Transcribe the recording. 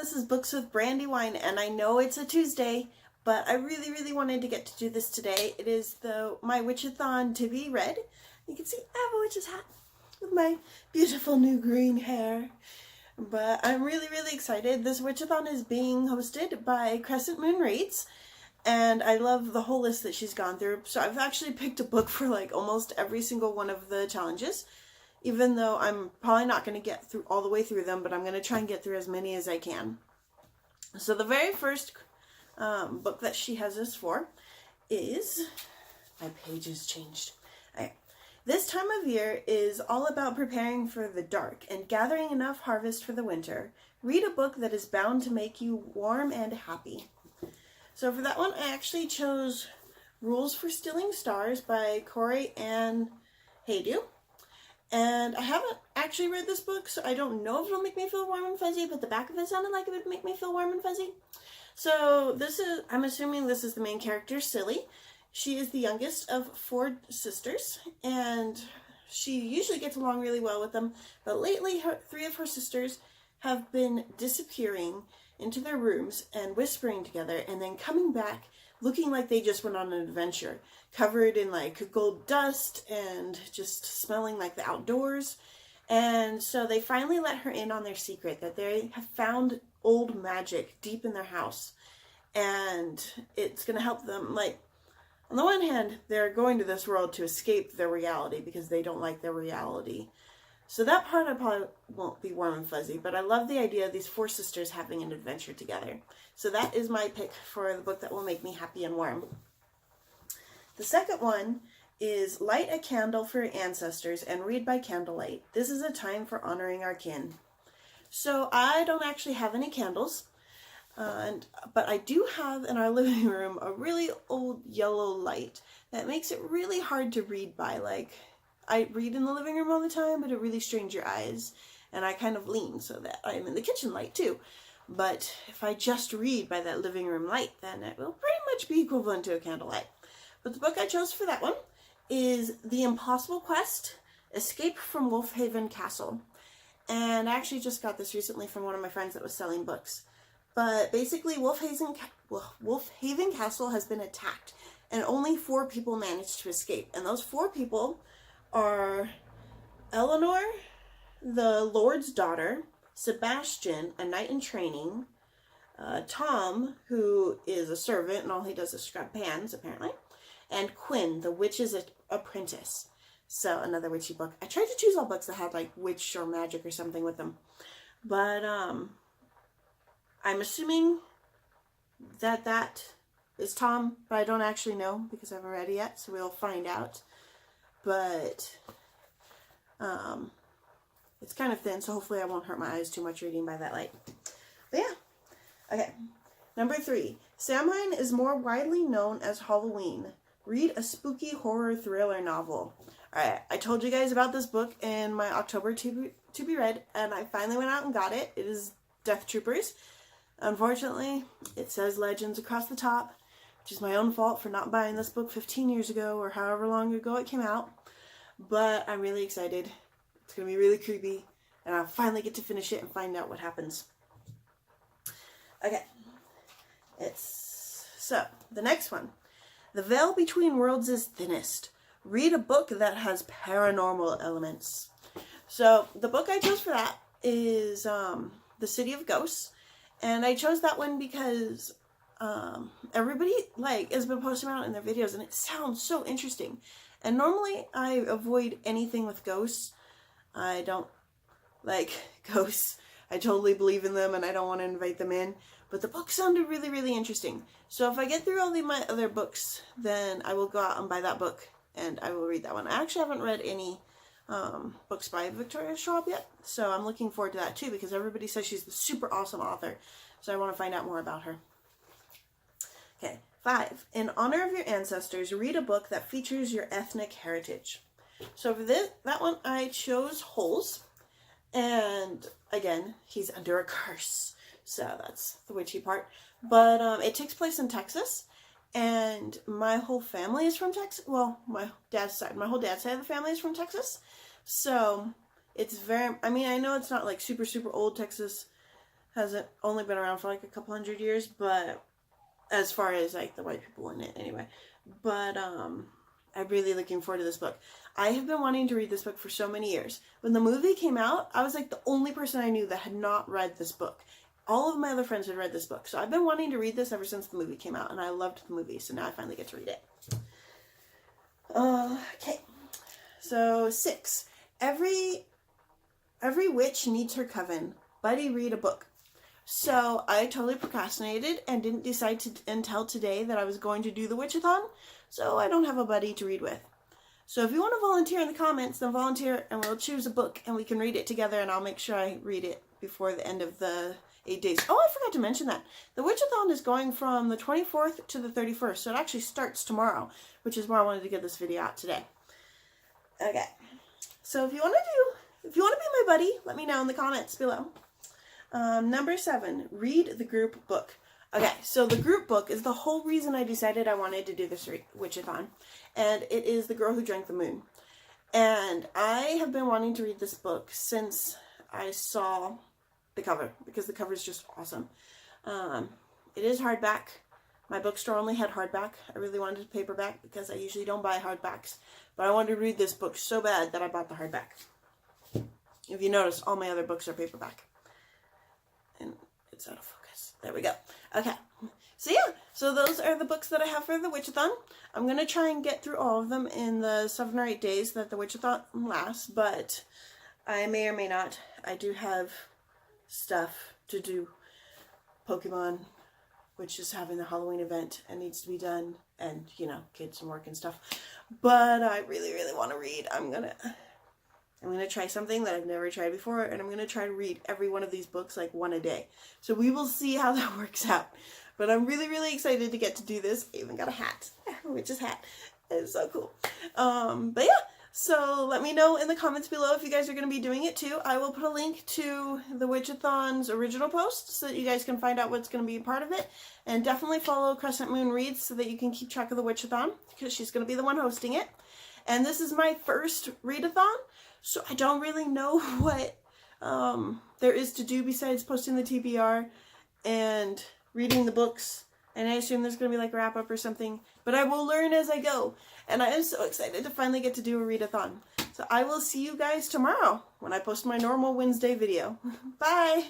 this is Books with Brandywine, and I know it's a Tuesday, but I really wanted to get to do this today. It is my Witch-a-thon to be read. You can see I have a witch's hat with my beautiful new green hair. But I'm really excited. This Witch-a-thon is being hosted by Crescent Moon Reads, and I love the whole list that she's gone through. So I've actually picked a book for like almost every single one of the challenges, even though I'm probably not going to get through all the way through them, but I'm going to try and get through as many as I can. So the very first book that she has us for is, my page has changed. Okay. This time of year is all about preparing for the dark and gathering enough harvest for the winter. Read a book that is bound to make you warm and happy. So for that one, I actually chose Rules for Stealing Stars by Corey and Haydu. And I haven't actually read this book, so I don't know if it'll make me feel warm and fuzzy, but the back of it sounded like it would make me feel warm and fuzzy. So I'm assuming this is the main character, Silly. She is the youngest of 4 sisters, and she usually gets along really well with them, but lately 3 of her sisters have been disappearing into their rooms and whispering together, and then coming back looking like they just went on an adventure, covered in like gold dust and just smelling like the outdoors. And so they finally let her in on their secret that they have found old magic deep in their house, and it's going to help them. Like, on the one hand, they're going to this world to escape their reality because they don't like their reality. So that part I probably won't be warm and fuzzy, but I love the idea of these 4 sisters having an adventure together. So that is my pick for the book that will make me happy and warm. The second one is Light a Candle for Your Ancestors and Read by Candlelight. This is a time for honoring our kin. So I don't actually have any candles, but I do have in our living room a really old yellow light that makes it really hard to read by. Like, I read in the living room all the time, but it really strains your eyes, and I kind of lean so that I'm in the kitchen light too. But if I just read by that living room light, then it will pretty much be equivalent to a candlelight. But the book I chose for that one is The Impossible Quest, Escape from Wolfhaven Castle. And I actually just got this recently from one of my friends that was selling books. But basically, Wolfhaven Castle has been attacked, and only 4 people managed to escape. And those 4 people are Eleanor, the Lord's daughter, Sebastian, a knight in training, Tom, who is a servant and all he does is scrub pans, apparently, and Quinn, the witch's apprentice. So another witchy book. I tried to choose all books that had like witch or magic or something with them, but I'm assuming that is Tom, but I don't actually know because I haven't read it yet, so we'll find out. But it's kind of thin, so hopefully I won't hurt my eyes too much reading by that light. But yeah. Okay. Number 3. Samhain is more widely known as Halloween. Read a spooky horror thriller novel. Alright, I told you guys about this book in my October to be read, and I finally went out and got it. It is Death Troopers. Unfortunately, it says Legends across the top, which is my own fault for not buying this book 15 years ago or however long ago it came out. But I'm really excited. It's going to be really creepy, and I'll finally get to finish it and find out what happens. Okay. So, the next one. The Veil Between Worlds is Thinnest. Read a book that has paranormal elements. So, the book I chose for that is The City of Ghosts. And I chose that one because everybody has been posting about it in their videos, and it sounds so interesting. And normally I avoid anything with ghosts. I don't like ghosts. I totally believe in them and I don't want to invite them in. But the book sounded really interesting. So if I get through all my other books, then I will go out and buy that book and I will read that one. I actually haven't read any books by Victoria Schwab yet. So I'm looking forward to that too because everybody says she's a super awesome author. So I want to find out more about her. Okay. 5. In honor of your ancestors, read a book that features your ethnic heritage. So for that one, I chose Holes. And again, he's under a curse. So that's the witchy part. But it takes place in Texas. And my whole family is from Texas. Well, my whole dad's side of the family is from Texas. So it's very, I mean, I know it's not like super old Texas. hasn't only been around for like a couple hundred years, but as far as like the white people in it anyway. But I'm really looking forward to this book. I have been wanting to read this book for so many years. When the movie came out, I was like the only person I knew that had not read this book. All of my other friends had read this book. So I've been wanting to read this ever since the movie came out, and I loved the movie, so now I finally get to read it. Okay. So 6. Every witch needs her coven. Buddy, read a book. So I totally procrastinated and didn't decide until today that I was going to do the Witch-a-thon, so I don't have a buddy to read with. So if you want to volunteer in the comments, then volunteer and we'll choose a book and we can read it together, and I'll make sure I read it before the end of the 8 days. Oh, I forgot to mention that. The Witch-a-thon is going from the 24th to the 31st, so it actually starts tomorrow, which is why I wanted to get this video out today. Okay, so if you want to be my buddy, let me know in the comments below. Number 7, read the group book. Okay, so the group book is the whole reason I decided I wanted to do this Witch-a-thon, and it is The Girl Who Drank the Moon. And I have been wanting to read this book since I saw the cover, because the cover is just awesome. It is hardback. My bookstore only had hardback. I really wanted a paperback because I usually don't buy hardbacks, but I wanted to read this book so bad that I bought the hardback. If you notice, all my other books are paperback. And it's out of focus. There we go. Okay. So yeah, so those are the books that I have for the Witch-a-thon. I'm going to try and get through all of them in the 7 or 8 days that the Witch-a-thon lasts, but I may or may not. I do have stuff to do. Pokemon, which is having the Halloween event and needs to be done, and, you know, kids and work and stuff. But I really, really want to read. I'm gonna try something that I've never tried before, and I'm gonna try to read every one of these books like one a day. So we will see how that works out. But I'm really, really excited to get to do this. I even got a hat, a witch's hat. It's so cool. But yeah, so let me know in the comments below if you guys are going to be doing it too. I will put a link to the Witch-a-thon's original post so that you guys can find out what's going to be a part of it. And definitely follow Crescent Moon Reads so that you can keep track of the Witch-a-thon, because she's going to be the one hosting it. And this is my first read-a-thon, so I don't really know what there is to do besides posting the TBR and reading the books. And I assume there's going to be like a wrap-up or something. But I will learn as I go. And I am so excited to finally get to do a read-a-thon. So I will see you guys tomorrow when I post my normal Wednesday video. Bye!